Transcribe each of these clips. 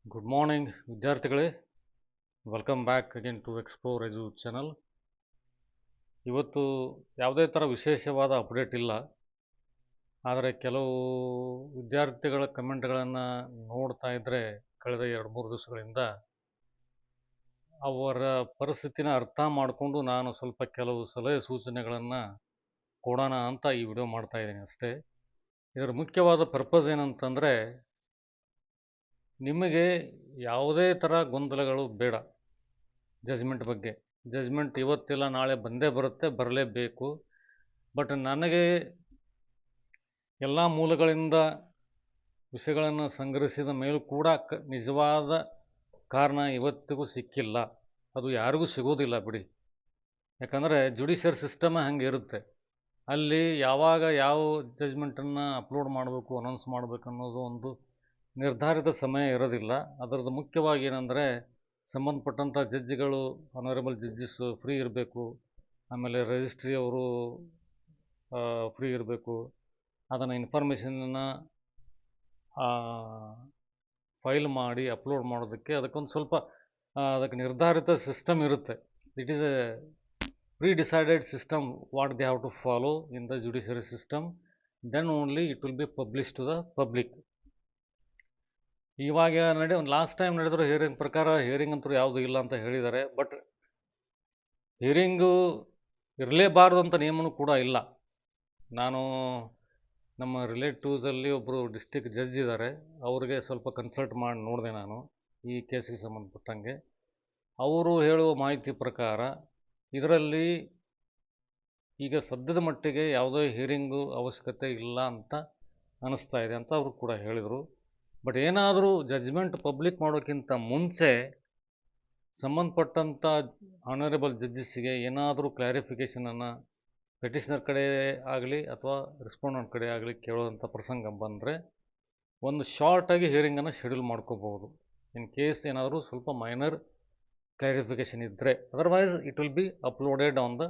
Good morning ವಿದ್ಯಾರ್ಥಿಗಳೇ, welcome back again to explore edu channel. ಇವತ್ತು ಯಾವುದೇ ಥರ ವಿಶೇಷವಾದ ಅಪ್ಡೇಟ್ ಇಲ್ಲ. ಆದರೆ ಕೆಲವು ವಿದ್ಯಾರ್ಥಿಗಳ ಕಮೆಂಟ್ಗಳನ್ನು ನೋಡ್ತಾ ಇದ್ದರೆ ಕಳೆದ 2-3 ದಿವಸಗಳಿಂದ ಅವರ ಪರಿಸ್ಥಿತಿನ ಅರ್ಥ ಮಾಡಿಕೊಂಡು ನಾನು ಸ್ವಲ್ಪ ಕೆಲವು ಸಲಹೆ ಸೂಚನೆಗಳನ್ನು ಕೊಡೋಣ ಅಂತ ಈ ವಿಡಿಯೋ ಮಾಡ್ತಾ ಇದ್ದೀನಿ ಅಷ್ಟೇ. ಇದರ ಮುಖ್ಯವಾದ ಪರ್ಪಸ್ ಏನಂತಂದರೆ, ನಿಮಗೆ ಯಾವುದೇ ಥರ ಗೊಂದಲಗಳು ಬೇಡ. ಜಜ್ಮೆಂಟ್ ಬಗ್ಗೆ ಜಜ್ಮೆಂಟ್ ಇವತ್ತಿಲ್ಲ ನಾಳೆ ಬಂದೇ ಬರುತ್ತೆ, ಬರಲೇಬೇಕು. ಬಟ್ ನನಗೆ ಎಲ್ಲ ಮೂಲಗಳಿಂದ ವಿಷಯಗಳನ್ನು ಸಂಗ್ರಹಿಸಿದ ಮೇಲೂ ಕೂಡ ನಿಜವಾದ ಕಾರಣ ಇವತ್ತಿಗೂ ಸಿಕ್ಕಿಲ್ಲ. ಅದು ಯಾರಿಗೂ ಸಿಗೋದಿಲ್ಲ ಬಿಡಿ. ಯಾಕಂದರೆ ಜುಡಿಷಿಯರ್ ಸಿಸ್ಟಮ್ ಹಂಗೆ ಇರುತ್ತೆ. ಅಲ್ಲಿ ಯಾವಾಗ ಯಾವ ಜಜ್ಮೆಂಟನ್ನು ಅಪ್ಲೋಡ್ ಮಾಡಬೇಕು, ಅನೌನ್ಸ್ ಮಾಡಬೇಕು ಅನ್ನೋದು ಒಂದು ನಿರ್ಧಾರಿತ ಸಮಯ ಇರೋದಿಲ್ಲ. ಅದರದ್ದು ಮುಖ್ಯವಾಗಿ ಏನಂದರೆ, ಸಂಬಂಧಪಟ್ಟಂಥ ಜಡ್ಜಿಗಳು, ಆನರೇಬಲ್ ಜಡ್ಜಸ್ ಫ್ರೀ ಇರಬೇಕು. ಆಮೇಲೆ ರಿಜಿಸ್ಟ್ರಿ ಅವರು ಫ್ರೀ ಇರಬೇಕು. ಅದನ್ನು ಇನ್ಫಾರ್ಮೇಷನನ್ನು ಫೈಲ್ ಮಾಡಿ ಅಪ್ಲೋಡ್ ಮಾಡೋದಕ್ಕೆ ಅದಕ್ಕೊಂದು ಸ್ವಲ್ಪ ಅದಕ್ಕೆ ನಿರ್ಧಾರಿತ ಸಿಸ್ಟಮ್ ಇರುತ್ತೆ. It is a pre decided system what they have to follow in the judiciary system. Then only it will be publish to the public. ಇವಾಗ ಒಂದು ಲಾಸ್ಟ್ ಟೈಮ್ ನಡೆದಿರೋ ಹಿಯರಿಂಗ್ ಪ್ರಕಾರ ಹಿಯರಿಂಗ್ ಅಂತೂ ಯಾವುದೂ ಇಲ್ಲ ಅಂತ ಹೇಳಿದ್ದಾರೆ. ಬಟ್ ಹಿಯರಿಂಗು ಇರಲೇಬಾರ್ದು ಅಂತ ನಿಯಮನೂ ಕೂಡ ಇಲ್ಲ. ನಾನು ನಮ್ಮ ರಿಲೇಟಿವ್ಸಲ್ಲಿ ಒಬ್ಬರು ಡಿಸ್ಟಿಕ್ ಜಡ್ಜ್ ಇದ್ದಾರೆ, ಅವ್ರಿಗೆ ಸ್ವಲ್ಪ ಕನ್ಸಲ್ಟ್ ಮಾಡಿ ನೋಡಿದೆ ನಾನು ಈ ಕೇಸಿಗೆ ಸಂಬಂಧಪಟ್ಟಂಗೆ. ಅವರು ಹೇಳುವ ಮಾಹಿತಿ ಪ್ರಕಾರ ಇದರಲ್ಲಿ ಈಗ ಸದ್ಯದ ಮಟ್ಟಿಗೆ ಯಾವುದೇ ಹಿಯರಿಂಗು ಅವಶ್ಯಕತೆ ಇಲ್ಲ ಅಂತ ಅನ್ನಿಸ್ತಾ ಇದೆ ಅಂತ ಅವರು ಕೂಡ ಹೇಳಿದರು. ಬಟ್ ಏನಾದರೂ ಜಡ್ಜ್ಮೆಂಟ್ ಪಬ್ಲಿಕ್ ಮಾಡೋಕ್ಕಿಂತ ಮುಂಚೆ ಸಂಬಂಧಪಟ್ಟಂಥ ಆನರೇಬಲ್ ಜಡ್ಜಸ್ಸಿಗೆ ಏನಾದರೂ ಕ್ಲಾರಿಫಿಕೇಷನನ್ನು ಪೆಟಿಷನರ್ ಕಡೆ ಆಗಲಿ ಅಥವಾ ರೆಸ್ಪಾಂಡೆಂಟ್ ಕಡೆ ಆಗಲಿ ಕೇಳೋವಂಥ ಪ್ರಸಂಗ ಬಂದರೆ ಒಂದು ಶಾರ್ಟಾಗಿ ಹಿಯರಿಂಗನ್ನು ಶೆಡ್ಯೂಲ್ ಮಾಡ್ಕೋಬೋದು, ಇನ್ ಕೇಸ್ ಏನಾದರೂ ಸ್ವಲ್ಪ ಮೈನರ್ ಕ್ಲಾರಿಫಿಕೇಷನ್ ಇದ್ದರೆ. Otherwise it will B uploaded on the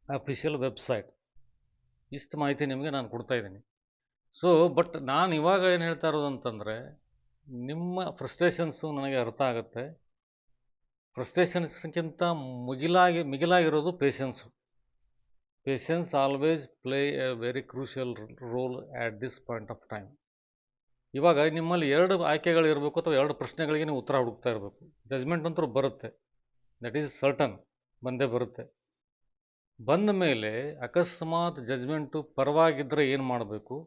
official website. ಇಷ್ಟು ಮಾಹಿತಿ ನಿಮಗೆ ನಾನು ಕೊಡ್ತಾಯಿದ್ದೀನಿ. ಸೊ ಬಟ್ ನಾನು ಇವಾಗ ಏನು ಹೇಳ್ತಾ ಇರೋದು ಅಂತಂದರೆ, ನಿಮ್ಮ ಫ್ರಸ್ಟ್ರೇಷನ್ಸು ನನಗೆ ಅರ್ಥ ಆಗುತ್ತೆ. ಫ್ರಸ್ಟ್ರೇಷನ್ಸ್ಗಿಂತ ಮಿಗಿಲಾಗಿರೋದು patience. Patience always play a very crucial role at this point of time. ಇವಾಗ ನಿಮ್ಮಲ್ಲಿ 2 ಆಯ್ಕೆಗಳಿರಬೇಕು ಅಥವಾ 2 ಪ್ರಶ್ನೆಗಳಿಗೆ ನೀವು ಉತ್ತರ ಹುಡುಕ್ತಾ ಇರಬೇಕು. ಜಜ್ಮೆಂಟ್ ಅಂತೂ ಬರುತ್ತೆ, ದಟ್ ಈಸ್ ಸರ್ಟನ್, ಬಂದೇ ಬರುತ್ತೆ. ಬಂದ ಮೇಲೆ ಅಕಸ್ಮಾತ್ ಜಜ್ಮೆಂಟು ಪರವಾಗಿದ್ದರೆ ಏನು ಮಾಡಬೇಕು,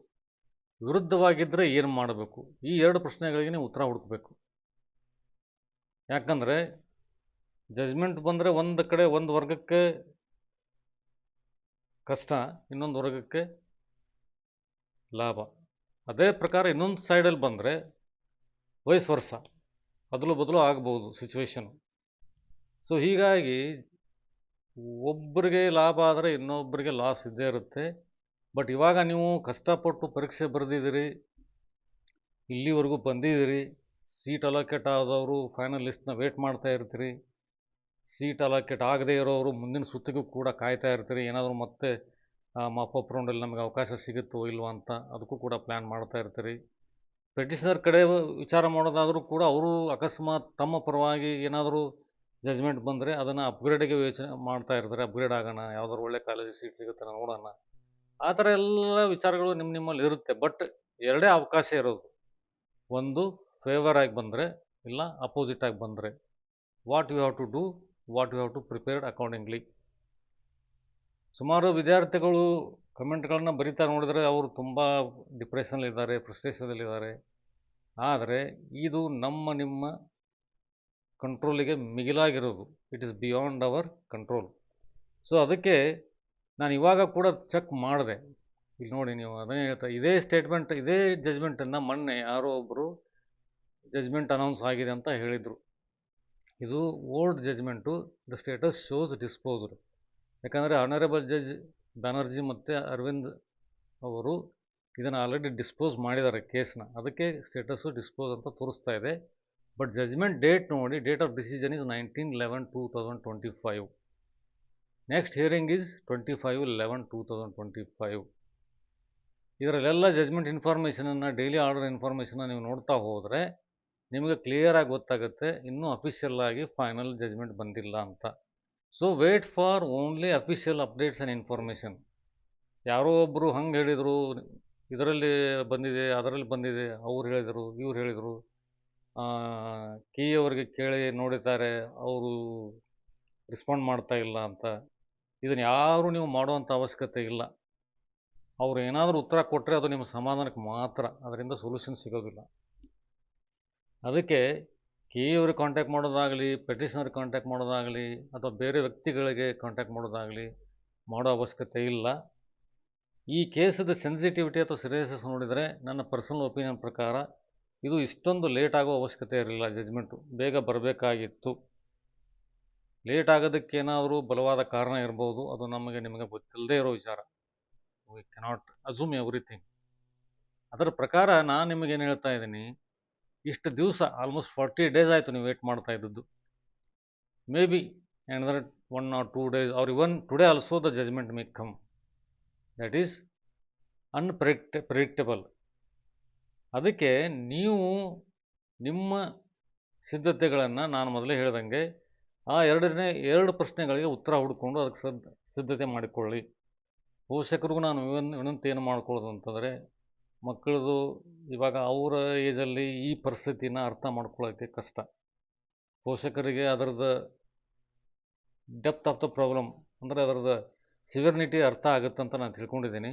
ವಿರುದ್ಧವಾಗಿದ್ದರೆ ಏನು ಮಾಡಬೇಕು, ಈ 2 ಪ್ರಶ್ನೆಗಳಿಗೆ ನೀವು ಉತ್ತರ ಹುಡುಕಬೇಕು. ಯಾಕಂದರೆ ಜಜ್ಮೆಂಟ್ ಬಂದರೆ ಒಂದು ಕಡೆ ಒಂದು ವರ್ಗಕ್ಕೆ ಕಷ್ಟ, ಇನ್ನೊಂದು ವರ್ಗಕ್ಕೆ ಲಾಭ. ಅದೇ ಪ್ರಕಾರ ಇನ್ನೊಂದು ಸೈಡಲ್ಲಿ ಬಂದರೆ ವಯಸ್ ವರ್ಷ ಅದಲು ಬದಲು ಆಗ್ಬೋದು ಸಿಚುವೇಶನು. ಸೊ ಹೀಗಾಗಿ ಒಬ್ಬರಿಗೆ ಲಾಭ ಆದರೆ ಇನ್ನೊಬ್ಬರಿಗೆ ಲಾಸ್ ಇದ್ದೇ ಇರುತ್ತೆ. ಬಟ್ ಇವಾಗ ನೀವು ಕಷ್ಟಪಟ್ಟು ಪರೀಕ್ಷೆ ಬರೆದಿದ್ದೀರಿ, ಇಲ್ಲಿವರೆಗೂ ಬಂದಿದ್ದೀರಿ, ಸೀಟ್ ಅಲೋಕೇಟ್ ಆದವರು ಫೈನಲ್ ಲಿಸ್ಟ್ನ ವೇಟ್ ಮಾಡ್ತಾ ಇರ್ತೀರಿ, ಸೀಟ್ ಅಲೋಕೇಟ್ ಆಗದೇ ಇರೋರು ಮುಂದಿನ ಸುತ್ತಿಗೂ ಕೂಡ ಕಾಯ್ತಾ ಇರ್ತೀರಿ. ಏನಾದರೂ ಮತ್ತೆ ಮಾಪಪ್ ರೌಂಡಲ್ಲಿ ನಮಗೆ ಅವಕಾಶ ಸಿಗುತ್ತೋ ಇಲ್ವೋ ಅಂತ ಅದಕ್ಕೂ ಕೂಡ ಪ್ಲ್ಯಾನ್ ಮಾಡ್ತಾ ಇರ್ತೀರಿ. ಪೆಟಿಷನರ್ ಕಡೆ ವಿಚಾರ ಮಾಡೋದಾದರೂ ಕೂಡ ಅವರು ಅಕಸ್ಮಾತ್ ತಮ್ಮ ಪರವಾಗಿ ಏನಾದರೂ ಜಜ್ಮೆಂಟ್ ಬಂದರೆ ಅದನ್ನು ಅಪ್ಗ್ರೇಡಿಗೆ ಯೋಚನೆ ಮಾಡ್ತಾ ಇರ್ತಾರೆ. ಅಪ್ಗ್ರೇಡ್ ಆಗೋಣ, ಯಾವುದಾದ್ರು ಒಳ್ಳೆ ಕಾಲೇಜಿಗೆ ಸೀಟ್ ಸಿಗುತ್ತೆ ನೋಡೋಣ, ಆ ಥರ ಎಲ್ಲ ವಿಚಾರಗಳು ನಿಮ್ಮಲ್ಲಿ ಇರುತ್ತೆ. ಬಟ್ 2 ಅವಕಾಶ ಇರೋದು, ಒಂದು ಫೇವರ್ ಆಗಿ ಬಂದರೆ, ಇಲ್ಲ ಅಪೋಸಿಟ್ ಆಗಿ ಬಂದರೆ. What you have to do, what you have to prepared accordingly. ಸುಮಾರು ವಿದ್ಯಾರ್ಥಿಗಳು ಕಮೆಂಟ್ಗಳನ್ನ ಬರಿತಾ ನೋಡಿದರೆ ಅವರು ತುಂಬ ಡಿಪ್ರೆಷನಲ್ಲಿದ್ದಾರೆ, ಫ್ರಸ್ಟ್ರೇಷನಲ್ಲಿದ್ದಾರೆ. ಆದರೆ ಇದು ನಿಮ್ಮ ಕಂಟ್ರೋಲಿಗೆ ಮಿಗಿಲಾಗಿರೋದು. It is beyond our control. So ಅದಕ್ಕೆ ನಾನು ಇವಾಗ ಕೂಡ ಚೆಕ್ ಮಾಡಿದೆ. ಇಲ್ಲಿ ನೋಡಿ, ನೀವು ಅದೇ ಹೇಳ್ತಾ ಇದೇ ಸ್ಟೇಟ್ಮೆಂಟ್, ಇದೇ ಜಜ್ಮೆಂಟನ್ನು ಮೊನ್ನೆ ಯಾರೋ ಒಬ್ಬರು ಜಜ್ಮೆಂಟ್ ಅನೌನ್ಸ್ ಆಗಿದೆ ಅಂತ ಹೇಳಿದರು. ಇದು old judgement, the status shows disposed. ಯಾಕಂದರೆ ಆನರೇಬಲ್ ಜಡ್ಜ್ ಬ್ಯಾನರ್ಜಿ ಮತ್ತು ಅರವಿಂದ್ ಅವರು ಇದನ್ನು ಆಲ್ರೆಡಿ ಡಿಸ್ಪೋಸ್ ಮಾಡಿದ್ದಾರೆ ಕೇಸ್ನ, ಅದಕ್ಕೆ ಸ್ಟೇಟಸ್ಸು ಡಿಸ್ಪೋಸ್ ಅಂತ ತೋರಿಸ್ತಾ ಇದೆ. ಬಟ್ ಜಜ್ಮೆಂಟ್ ಡೇಟ್ ನೋಡಿ, date of decision is 19/11/2025. Next hearing is 25/11/2025. ಇದರಲ್ಲೆಲ್ಲ ಜಜ್ಮೆಂಟ್ ಇನ್ಫಾರ್ಮೇಷನನ್ನು, ಡೈಲಿ ಆರ್ಡರ್ ಇನ್ಫಾರ್ಮೇಷನ್ನ ನೀವು ನೋಡ್ತಾ ಹೋದರೆ ನಿಮಗೆ ಕ್ಲಿಯರಾಗಿ ಗೊತ್ತಾಗುತ್ತೆ ಇನ್ನೂ ಅಫಿಷಿಯಲ್ ಆಗಿ ಫೈನಲ್ ಜಜ್ಮೆಂಟ್ ಬಂದಿಲ್ಲ ಅಂತ. So wait for only official updates and information. ಯಾರೋ ಒಬ್ಬರು ಹಂಗೆ ಹೇಳಿದರು, ಇದರಲ್ಲಿ ಬಂದಿದೆ, ಅದರಲ್ಲಿ ಬಂದಿದೆ, ಅವ್ರು ಹೇಳಿದರು, ಇವ್ರು ಹೇಳಿದರು, ಕೀ ಅವರಿಗೆ ಕೇಳಿ ನೋಡಿದ್ದಾರೆ, ಅವರು ರೆಸ್ಪಾಂಡ್ ಮಾಡ್ತಾ ಇಲ್ಲ ಅಂತ. ಇದನ್ನು ಯಾರು ನೀವು ಮಾಡುವಂಥ ಅವಶ್ಯಕತೆ ಇಲ್ಲ. ಅವರು ಏನಾದರೂ ಉತ್ತರ ಕೊಟ್ಟರೆ ಅದು ನಿಮ್ಮ ಸಮಾಧಾನಕ್ಕೆ ಮಾತ್ರ, ಅದರಿಂದ ಸೊಲ್ಯೂಷನ್ ಸಿಗೋದಿಲ್ಲ. ಅದಕ್ಕೆ ಕೆ ಅವ್ರಿಗೆ ಕಾಂಟ್ಯಾಕ್ಟ್ ಮಾಡೋದಾಗಲಿ, ಪೆಟಿಷನರ್ಗೆ ಕಾಂಟ್ಯಾಕ್ಟ್ ಮಾಡೋದಾಗಲಿ, ಅಥವಾ ಬೇರೆ ವ್ಯಕ್ತಿಗಳಿಗೆ ಕಾಂಟ್ಯಾಕ್ಟ್ ಮಾಡೋದಾಗಲಿ ಮಾಡೋ ಅವಶ್ಯಕತೆ ಇಲ್ಲ. ಈ ಕೇಸದ ಸೆನ್ಸಿಟಿವಿಟಿ ಅಥವಾ ಸೀರಿಯಸ್ನೆಸ್ ನೋಡಿದರೆ ನನ್ನ ಪರ್ಸನಲ್ ಒಪಿನಿಯನ್ ಪ್ರಕಾರ ಇದು ಇಷ್ಟೊಂದು ಲೇಟ್ ಆಗೋ ಅವಶ್ಯಕತೆ ಇರಲಿಲ್ಲ. ಜಜ್ಮೆಂಟು ಬೇಗ ಬರಬೇಕಾಗಿತ್ತು. ಲೇಟ್ ಆಗೋದಕ್ಕೇನಾದರೂ ಬಲವಾದ ಕಾರಣ ಇರ್ಬೋದು, ಅದು ನಿಮಗೆ ಗೊತ್ತಿಲ್ಲದೇ ಇರೋ ವಿಚಾರ. We cannot assume everything. ಅದರ ಪ್ರಕಾರ ನಾನು ನಿಮಗೇನು ಹೇಳ್ತಾ ಇದ್ದೀನಿ, ಇಷ್ಟು ದಿವಸ ಆಲ್ಮೋಸ್ಟ್ 40 ಡೇಸ್ ಆಯಿತು ನೀವು ವೇಟ್ ಮಾಡ್ತಾ ಇದ್ದದ್ದು. May be another 1 or 2 days or even today also the judgment may come. That is unpredictable. ಅದಕ್ಕೆ ನೀವು ನಿಮ್ಮ ಸಿದ್ಧತೆಗಳನ್ನು ನಾನು ಮೊದಲೇ ಹೇಳ್ದಂಗೆ ಆ ಎರಡು ಪ್ರಶ್ನೆಗಳಿಗೆ ಉತ್ತರ ಹುಡ್ಕೊಂಡು ಅದಕ್ಕೆ ಸಿದ್ಧತೆ ಮಾಡಿಕೊಳ್ಳಿ. ಪೋಷಕರಿಗೂ ನಾನು ವಿನಂತಿ ಏನು ಮಾಡ್ಕೊಳ್ಳೋದು ಅಂತಂದರೆ, ಮಕ್ಕಳದು ಇವಾಗ ಅವರ ಏಜಲ್ಲಿ ಈ ಪರಿಸ್ಥಿತಿನ ಅರ್ಥ ಮಾಡ್ಕೊಳ್ಳೋಕ್ಕೆ ಕಷ್ಟ. ಪೋಷಕರಿಗೆ ಅದರದ್ದು ಡೆಪ್ತ್ ಆಫ್ ದ ಪ್ರಾಬ್ಲಮ್ ಅಂದರೆ ಅದರದ್ದು ಸಿವಿಯರ್ನಿಟಿ ಅರ್ಥ ಆಗುತ್ತಂತ ನಾನು ತಿಳ್ಕೊಂಡಿದ್ದೀನಿ.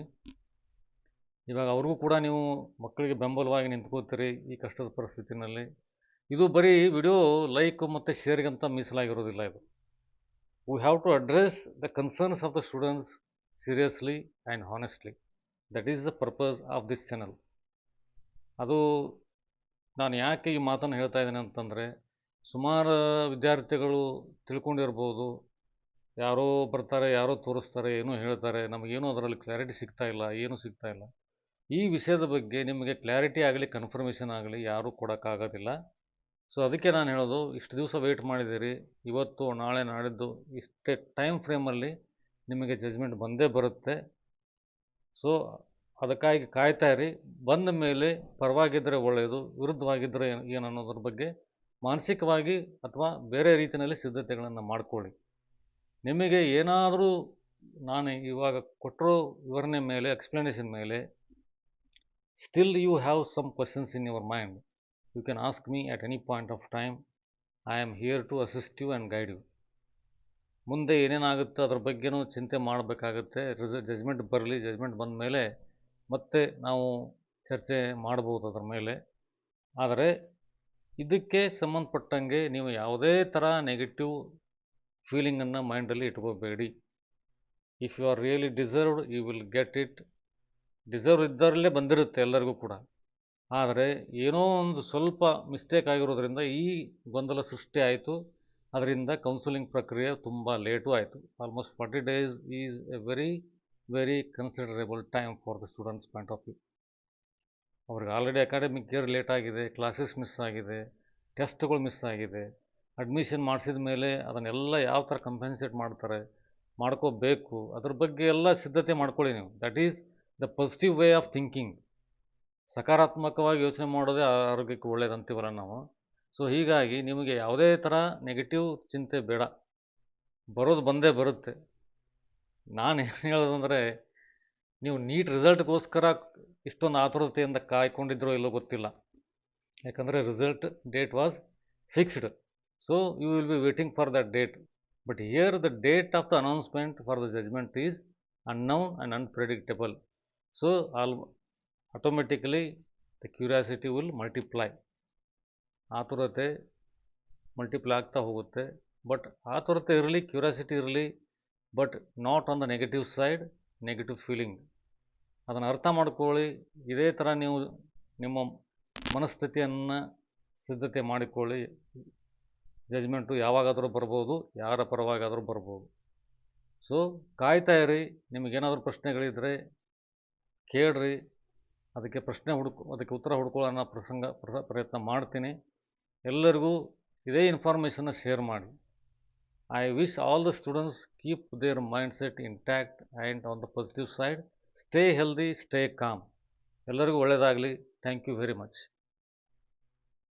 ಇವಾಗ ಅವ್ರಿಗೂ ಕೂಡ ನೀವು ಮಕ್ಕಳಿಗೆ ಬೆಂಬಲವಾಗಿ ನಿಂತ್ಕೋತೀರಿ ಈ ಕಷ್ಟದ ಪರಿಸ್ಥಿತಿನಲ್ಲಿ. ಇದು ಬರೀ ವಿಡಿಯೋ ಲೈಕ್ ಮತ್ತು ಶೇರ್ಗಂತ ಮೀಸಲಾಗಿರೋದಿಲ್ಲ. ಇದು we have to address the concerns of the students seriously and honestly. That is the purpose of this channel. ಅದು ನಾನು ಯಾಕೆ ಈ ಮಾತನ್ನು ಹೇಳ್ತಾ ಇದ್ದೀನಿ ಅಂತಂದರೆ, ಸುಮಾರು ವಿದ್ಯಾರ್ಥಿಗಳು ತಿಳ್ಕೊಂಡಿರ್ಬೋದು, ಯಾರೋ ಬರ್ತಾರೆ, ಯಾರೋ ತೋರಿಸ್ತಾರೆ, ಏನೋ ಹೇಳ್ತಾರೆ, ನಮಗೇನೂ ಅದರಲ್ಲಿ ಕ್ಲಾರಿಟಿ ಸಿಗ್ತಾ ಇಲ್ಲ, ಏನೂ ಸಿಗ್ತಾ ಇಲ್ಲ. ಈ ವಿಷಯದ ಬಗ್ಗೆ ನಿಮಗೆ ಕ್ಲಾರಿಟಿ ಆಗಲಿ ಕನ್ಫರ್ಮೇಷನ್ ಆಗಲಿ ಯಾರೂ ಕೊಡೋಕ್ಕಾಗೋದಿಲ್ಲ. ಸೊ ಅದಕ್ಕೆ ನಾನು ಹೇಳೋದು, ಇಷ್ಟು ದಿವಸ ವೆಯ್ಟ್ ಮಾಡಿದ್ದೀರಿ, ಇವತ್ತು ನಾಳೆ ನಾಡಿದ್ದು ಇಷ್ಟೇ ಟೈಮ್ ಫ್ರೇಮಲ್ಲಿ ನಿಮಗೆ ಜಜ್ಮೆಂಟ್ ಬಂದೇ ಬರುತ್ತೆ. ಸೊ ಅದಕ್ಕಾಗಿ ಕಾಯ್ತಾ ಇರಿ. ಬಂದ ಮೇಲೆ ಪರವಾಗಿದ್ದರೆ ಒಳ್ಳೆಯದು, ವಿರುದ್ಧವಾಗಿದ್ದರೆ ಏನು ಅನ್ನೋದ್ರ ಬಗ್ಗೆ ಮಾನಸಿಕವಾಗಿ ಅಥವಾ ಬೇರೆ ರೀತಿಯಲ್ಲಿ ಸಿದ್ಧತೆಗಳನ್ನು ಮಾಡಿಕೊಳ್ಳಿ. ನಿಮಗೆ ಏನಾದರೂ ನಾನು ಇವಾಗ ಕೊಟ್ಟಿರೋ ವಿವರಣೆ ಮೇಲೆ, ಎಕ್ಸ್ಪ್ಲನೇಷನ್ ಮೇಲೆ still you have some questions in your mind, you can ask me at any point of time. I am here to assist you and guide you. ಮುಂದೆ ಏನೇನಾಗುತ್ತೆ ಅದ್ರ ಬಗ್ಗೆನೂ ಚಿಂತೆ ಮಾಡಬೇಕಾಗುತ್ತೆ. ಜಜ್ಮೆಂಟ್ ಬರಲಿ, ಜಜ್ಮೆಂಟ್ ಬಂದ ಮೇಲೆ ಮತ್ತೆ ನಾವು ಚರ್ಚೆ ಮಾಡ್ಬೋದು ಅದರ ಮೇಲೆ. ಆದರೆ ಇದಕ್ಕೆ ಸಂಬಂಧಪಟ್ಟಂಗೆ ನೀವು ಯಾವುದೇ ಥರ ನೆಗೆಟಿವ್ ಫೀಲಿಂಗನ್ನು ಮೈಂಡಲ್ಲಿ ಇಟ್ಕೋಬೇಡಿ. If you are really deserved you will get it. Deserve ಇದ್ದರಲ್ಲೇ ಬಂದಿರುತ್ತೆ ಎಲ್ಲರಿಗೂ ಕೂಡ. ಆದರೆ ಏನೋ ಒಂದು ಸ್ವಲ್ಪ ಮಿಸ್ಟೇಕ್ ಆಗಿರೋದ್ರಿಂದ ಈ ಗೊಂದಲ ಸೃಷ್ಟಿ ಆಯಿತು. ಅದರಿಂದ ಕೌನ್ಸಿಲಿಂಗ್ ಪ್ರಕ್ರಿಯೆ ತುಂಬ ಲೇಟು ಆಯಿತು. Almost 40 days is A very considerable time for the students point of view. ಅವ್ರಿಗೆ ಆಲ್ರೆಡಿ ಅಕಾಡೆಮಿಕ್ ಇಯರ್ ಲೇಟ್ ಆಗಿದೆ, ಕ್ಲಾಸಸ್ ಮಿಸ್ ಆಗಿದೆ, ಟೆಸ್ಟ್ಗಳು ಮಿಸ್ ಆಗಿದೆ. ಅಡ್ಮಿಷನ್ ಮಾಡಿಸಿದ ಮೇಲೆ ಅದನ್ನೆಲ್ಲ ಯಾವ ಥರ ಕಂಪೆನ್ಸೇಟ್ ಮಾಡ್ಕೋಬೇಕು, ಅದ್ರ ಬಗ್ಗೆ ಎಲ್ಲ ಸಿದ್ಧತೆ ಮಾಡ್ಕೊಳ್ಳಿ ನೀವು. That is the positive way of thinking. ಸಕಾರಾತ್ಮಕವಾಗಿ ಯೋಚನೆ ಮಾಡೋದೇ ಆರೋಗ್ಯಕ್ಕೆ ಒಳ್ಳೆಯದಂತೀವಲ್ಲ ನಾವು. ಸೊ ಹೀಗಾಗಿ ನಿಮಗೆ ಯಾವುದೇ ಥರ ನೆಗೆಟಿವ್ ಚಿಂತೆ ಬೇಡ, ಬರೋದು ಬಂದೇ ಬರುತ್ತೆ. ನಾನು ಏನು ಹೇಳೋದಂದರೆ, ನೀವು ನೀಟ್ ರಿಸಲ್ಟ್ಗೋಸ್ಕರ ಇಷ್ಟೊಂದು ಆತುರತೆಯಿಂದ ಕಾಯ್ಕೊಂಡಿದ್ರೋ ಇಲ್ಲೋ ಗೊತ್ತಿಲ್ಲ. ಯಾಕಂದರೆ result date was fixed. So you will be waiting for that date. But here the date of the announcement for the judgement is unknown and unpredictable. So automatically the curiosity will multiply. ಆತುರತೆ multiply ಆಗ್ತಾ ಹೋಗುತ್ತೆ. But ಆತುರತೆ ಇರಲಿ, curiosity ಇರಲಿ, but not on the negative side, negative feeling. ಅದನ್ನು ಅರ್ಥ ಮಾಡ್ಕೊಳ್ಳಿ. ಇದೇ ಥರ ನೀವು ನಿಮ್ಮ ಮನಸ್ಥಿತಿಯನ್ನು ಸಿದ್ಧತೆ ಮಾಡಿಕೊಳ್ಳಿ. ಜಜ್ಮೆಂಟು ಯಾವಾಗಾದರೂ ಬರ್ಬೋದು, ಯಾರ ಪರವಾಗಾದರೂ ಬರ್ಬೋದು. ಸೊ ಕಾಯ್ತಾ ಇರಿ. ನಿಮಗೇನಾದರೂ ಪ್ರಶ್ನೆಗಳಿದ್ದರೆ ಕೇಳ್ರಿ, ಅದಕ್ಕೆ ಅದಕ್ಕೆ ಉತ್ತರ ಹುಡ್ಕೊಳ್ಳೋ ಪ್ರಯತ್ನ ಮಾಡ್ತೀನಿ. ಎಲ್ಲರಿಗೂ ಇದೇ ಇನ್ಫಾರ್ಮೇಷನ್ನ ಶೇರ್ ಮಾಡಿ. I wish all the students keep their mindset intact and on the positive side. Stay healthy, stay calm. ಎಲ್ಲರಿಗೂ ಒಳ್ಳೆಯದಾಗಲಿ. Thank you very much.